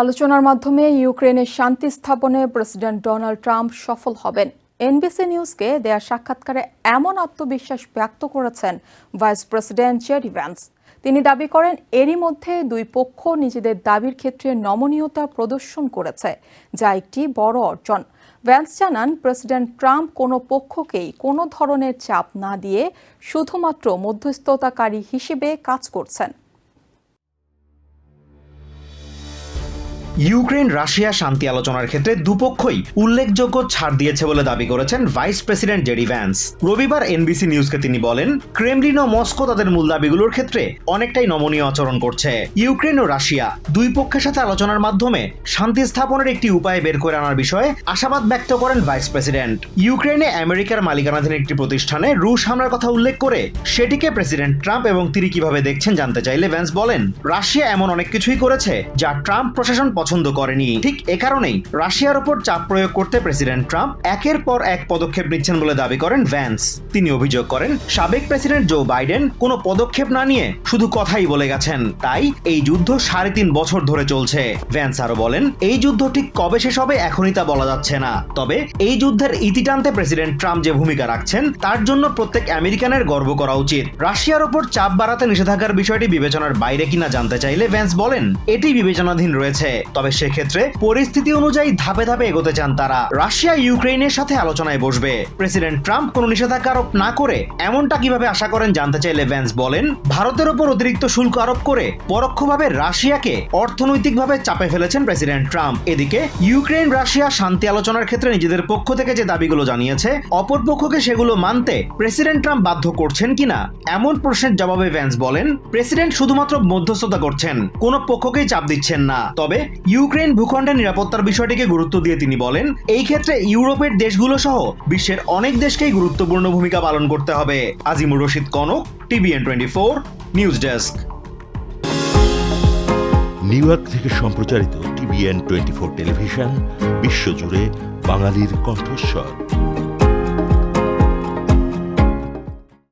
আলোচনার মাধ্যমে ইউক্রেনের শান্তি স্থাপনে প্রেসিডেন্ট ডোনাল্ড ট্রাম্প সফল হবেন। এনবিসি নিউজকে দেয়া সাক্ষাৎকারে এমন আত্মবিশ্বাস ব্যক্ত করেছেন ভাইস প্রেসিডেন্ট জেডি ভ্যান্স। তিনি দাবি করেন, এরই মধ্যে দুই পক্ষ নিজেদের দাবির ক্ষেত্রে নমনীয়তা প্রদর্শন করেছে, যা একটি বড় অর্জন। ভ্যান্স জানান, প্রেসিডেন্ট ট্রাম্প কোনো পক্ষকেই কোনো ধরনের চাপ না দিয়ে শুধুমাত্র মধ্যস্থতাকারী হিসেবে কাজ করছেন। ইউক্রেন রাশিয়া শান্তি আলোচনার ক্ষেত্রে দুপক্ষই উল্লেখযোগ্য ছাড় দিয়েছে বলে দাবি করেছেন ভাইস প্রেসিডেন্ট জেডি ভ্যান্স। রবিবার এনবিসি নিউজকে তিনি বলেন, ক্রেমলিন ও মস্কো তাদের মূল দাবিগুলোর ক্ষেত্রে অনেকটাই নমনীয় আচরণ করছে। ইউক্রেন ও রাশিয়া দুই পক্ষের সাথে আলোচনার মাধ্যমে শান্তি স্থাপনের একটি উপায় বের করে আনার বিষয়ে আশাবাদ ব্যক্ত করেন ভাইস প্রেসিডেন্ট। ইউক্রেনে আমেরিকার মালিকানাধীন একটি প্রতিষ্ঠানে রুশ হামলার কথা উল্লেখ করে সেটিকে প্রেসিডেন্ট ট্রাম্প এবং তিনি কিভাবে দেখছেন জানতে চাইলে ভ্যান্স বলেন, রাশিয়া এমন অনেক কিছুই করেছে যা ট্রাম্প প্রশাসন পছন্দ করেনি। ঠিক এ কারণেই রাশিয়ার উপর চাপ প্রয়োগ করতে প্রেসিডেন্ট ট্রাম্প একের পর এক পদক্ষেপ নিচ্ছেন বলে দাবি করেন ভ্যান্স। তিনি অভিযোগ করেন, সাবেক প্রেসিডেন্ট জো বাইডেন কোনো পদক্ষেপ না নিয়ে শুধু কথাই বলে গেছেন, তাই এই যুদ্ধ 3.5 বছর ধরে চলছে। ভ্যান্স আরো বলেন, এই যুদ্ধ ঠিক কবে শেষ হবে এখনই তা বলা যাচ্ছে না, তবে এই যুদ্ধের ইতি টানতে প্রেসিডেন্ট ট্রাম্প যে ভূমিকা রাখছেন তার জন্য প্রত্যেক আমেরিকানের গর্ব করা উচিত। রাশিয়ার উপর চাপ বাড়াতে নিষেধাজ্ঞার বিষয়টি বিবেচনার বাইরে কিনা জানতে চাইলে ভ্যান্স বলেন, এটি বিবেচনাধীন রয়েছে, তবে সেক্ষেত্রে পরিস্থিতি অনুযায়ী ধাপে ধাপে এগোতে চান তারা। রাশিয়া ইউক্রেনের সাথে আলোচনায় বসবে। প্রেসিডেন্ট ট্রাম্প কোনো নিষেধাজ্ঞা আরোপ না করে এমনটা কিভাবে আশা করেন জানতে চাইলে ভ্যান্স বলেন, ভারতের উপর অতিরিক্ত শুল্ক আরোপ করে পরোক্ষভাবে রাশিয়াকে অর্থনৈতিকভাবে চাপে ফেলেছেন প্রেসিডেন্ট ট্রাম্প। এদিকে ইউক্রেন রাশিয়া শান্তি আলোচনার ক্ষেত্রে নিজেদের পক্ষ থেকে যে দাবিগুলো জানিয়েছে, অপর পক্ষকে সেগুলো মানতে প্রেসিডেন্ট ট্রাম্প বাধ্য করছেন কিনা এমন প্রশ্নের জবাবে ভ্যান্স বলেন, প্রেসিডেন্ট শুধুমাত্র মধ্যস্থতা করছেন, কোনো পক্ষকেই চাপ দিচ্ছেন না। তবে ইউক্রেন ভূখণ্ডের নিরাপত্তার বিষয়টিকে গুরুত্ব দিয়ে তিনি বলেন, এই ক্ষেত্রে ইউরোপের দেশগুলো সহ বিশ্বের অনেক দেশকেই গুরুত্বপূর্ণ ভূমিকা পালন করতে হবে। Azimur Rashid Kanak, TVN24 news desk. New York থেকে সম্প্রচারিত TVN24 টেলিভিশন বিশ্বজুড়ে বাঙালির কণ্ঠস্বর।